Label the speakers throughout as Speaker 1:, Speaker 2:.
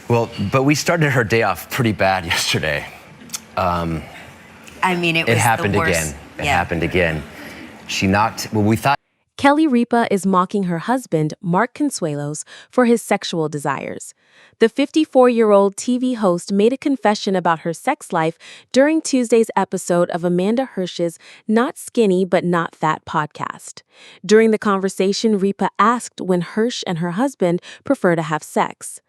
Speaker 1: Well, but we started her day off pretty bad yesterday.
Speaker 2: It was
Speaker 1: It happened
Speaker 2: the worst.
Speaker 1: again. It happened again. She knocked, well, we thought.
Speaker 3: Kelly Ripa is mocking her husband, Mark Consuelos, for his sexual desires. The 54-year-old TV host made a confession about her sex life during Tuesday's episode of Amanda Hirsch's Not Skinny But Not Fat podcast. During the conversation, Ripa asked when Hirsch and her husband prefer to have sex.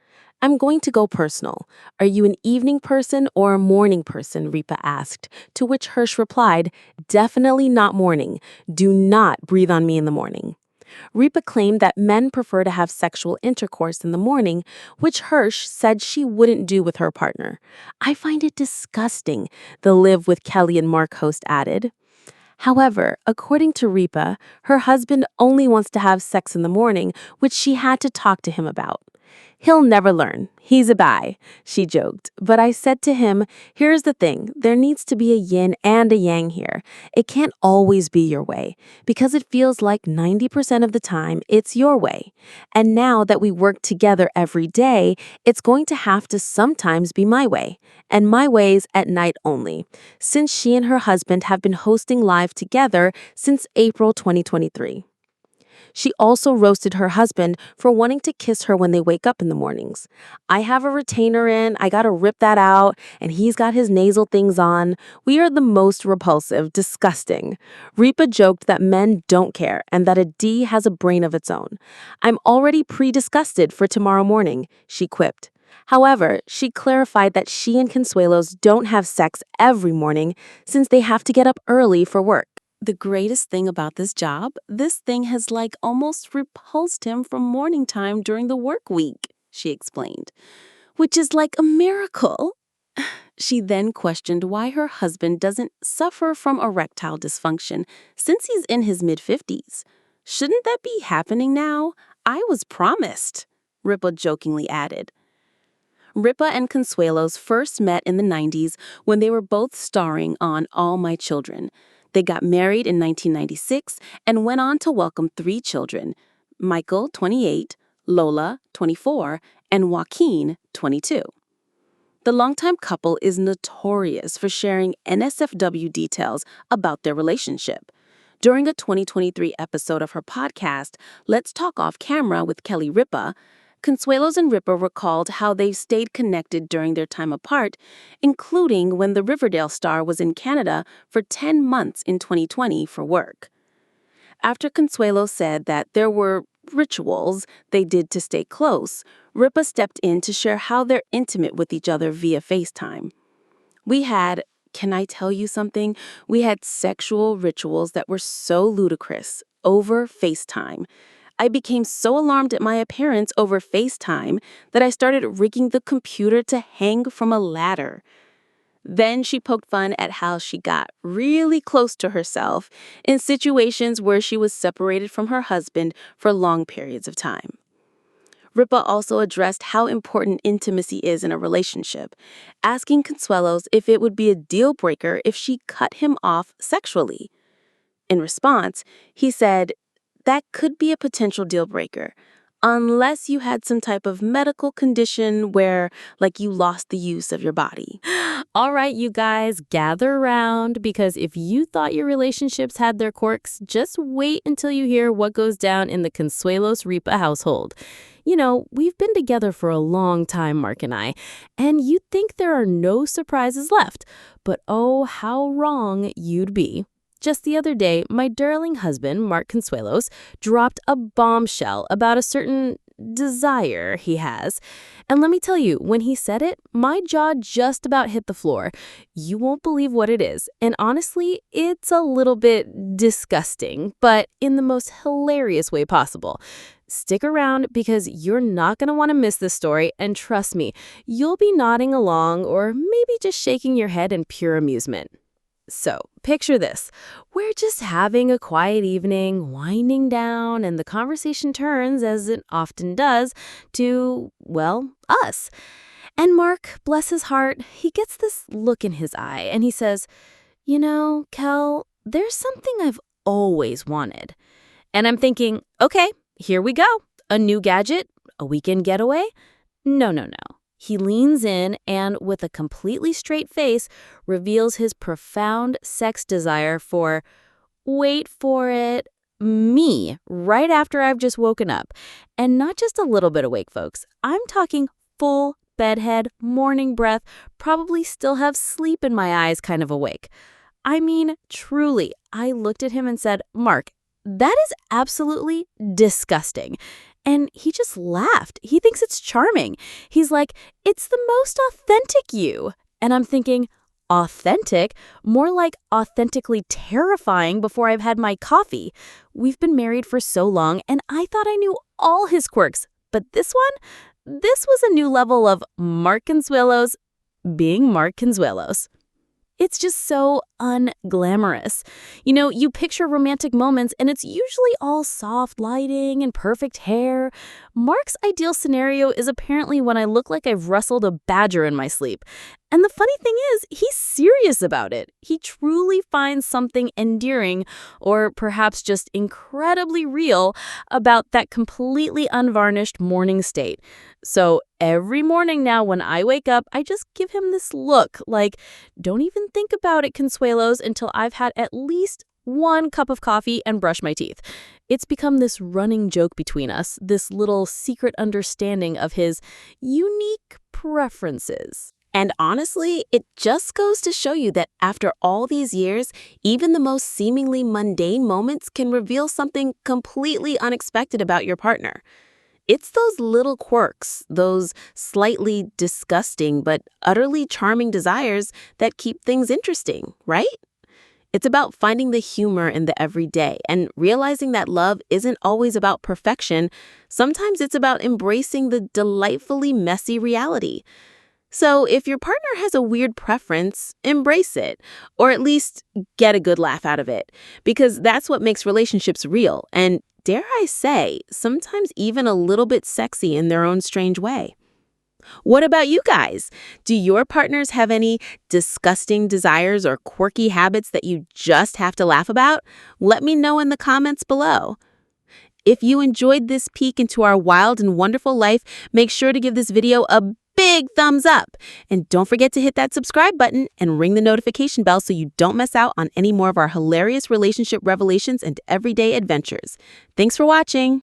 Speaker 3: "I'm going to go personal. Are you an evening person or a morning person?" Ripa asked, to which Hirsch replied, "Definitely not morning. Do not breathe on me in the morning." Ripa claimed that men prefer to have sexual intercourse in the morning, which Hirsch said she wouldn't do with her partner. "I find it disgusting," the Live with Kelly and Mark host added. However, according to Ripa, her husband only wants to have sex in the morning, which she had to talk to him about. "He'll never learn. He's a bi," she joked. "But I said to him, here's the thing, there needs to be a yin and a yang here. It can't always be your way, because it feels like 90% of the time it's your way. And now that we work together every day, it's going to have to sometimes be my way. And my way's at night only," since she and her husband have been hosting live together since April 2023. She also roasted her husband for wanting to kiss her when they wake up in the mornings. "I have a retainer in, I gotta rip that out, and he's got his nasal things on. We are the most repulsive, disgusting." Ripa joked that men don't care and that a D has a brain of its own. "I'm already pre-disgusted for tomorrow morning," she quipped. However, she clarified that she and Consuelos don't have sex every morning since they have to get up early for work. "The greatest thing about this job, this thing has almost repulsed him from morning time during the work week," she explained, "which is like a miracle." She then questioned why her husband doesn't suffer from erectile dysfunction since he's in his mid-50s. "Shouldn't that be happening now? I was promised," Ripa jokingly added. Ripa and Consuelos first met in the 90s when they were both starring on All My Children. They got married in 1996 and went on to welcome 3 children: Michael, 28, Lola, 24, and Joaquin, 22. The longtime couple is notorious for sharing NSFW details about their relationship. During a 2023 episode of her podcast, Let's Talk Off Camera with Kelly Ripa, Consuelos and Ripa recalled how they stayed connected during their time apart, including when the Riverdale star was in Canada for 10 months in 2020 for work. After Consuelos said that there were rituals they did to stay close, Ripa stepped in to share how they're intimate with each other via FaceTime. Can I tell you something? We had sexual rituals that were so ludicrous over FaceTime. I became so alarmed at my appearance over FaceTime that I started rigging the computer to hang from a ladder. Then she poked fun at how she got really close to herself in situations where she was separated from her husband for long periods of time. Ripa also addressed how important intimacy is in a relationship, asking Consuelos if it would be a deal breaker if she cut him off sexually. In response, he said, "That could be a potential deal breaker, unless you had some type of medical condition where, you lost the use of your body."
Speaker 4: All right, you guys, gather around, because if you thought your relationships had their quirks, just wait until you hear what goes down in the Consuelos-Ripa household. You know, we've been together for a long time, Mark and I, and you'd think there are no surprises left. But oh, how wrong you'd be. Just the other day, my darling husband, Mark Consuelos, dropped a bombshell about a certain desire he has. And let me tell you, when he said it, my jaw just about hit the floor. You won't believe what it is. And honestly, it's a little bit disgusting, but in the most hilarious way possible. Stick around, because you're not going to want to miss this story, and trust me, you'll be nodding along or maybe just shaking your head in pure amusement. So, picture this. We're just having a quiet evening, winding down, and the conversation turns, as it often does, to, us. And Mark, bless his heart, he gets this look in his eye, and he says, "You know, Kel, there's something I've always wanted." And I'm thinking, okay, here we go. A new gadget? A weekend getaway? No. He leans in and, with a completely straight face, reveals his profound sex desire for, wait for it, me, right after I've just woken up. And not just a little bit awake, folks. I'm talking full bedhead, morning breath, probably still have sleep in my eyes kind of awake. I mean, truly, I looked at him and said, Mark, that is absolutely disgusting. And he just laughed. He thinks it's charming. He's like, it's the most authentic you. And I'm thinking, authentic? More like authentically terrifying before I've had my coffee. We've been married for so long, and I thought I knew all his quirks. But this was a new level of Mark Consuelos being Mark Consuelos. It's just so unglamorous. You know, you picture romantic moments and it's usually all soft lighting and perfect hair. Mark's ideal scenario is apparently when I look like I've rustled a badger in my sleep. And the funny thing is, he's serious about it. He truly finds something endearing, or perhaps just incredibly real, about that completely unvarnished morning state. So every morning now when I wake up, I just give him this look like, don't even think about it, Consuelos, until I've had at least one cup of coffee and brush my teeth. It's become this running joke between us, this little secret understanding of his unique preferences. And honestly, it just goes to show you that after all these years, even the most seemingly mundane moments can reveal something completely unexpected about your partner. It's those little quirks, those slightly disgusting but utterly charming desires that keep things interesting, right? It's about finding the humor in the everyday and realizing that love isn't always about perfection. Sometimes it's about embracing the delightfully messy reality. So if your partner has a weird preference, embrace it, or at least get a good laugh out of it, because that's what makes relationships real and, dare I say, sometimes even a little bit sexy in their own strange way. What about you guys? Do your partners have any disgusting desires or quirky habits that you just have to laugh about? Let me know in the comments below. If you enjoyed this peek into our wild and wonderful life, make sure to give this video a big thumbs up. And don't forget to hit that subscribe button and ring the notification bell so you don't miss out on any more of our hilarious relationship revelations and everyday adventures. Thanks for watching.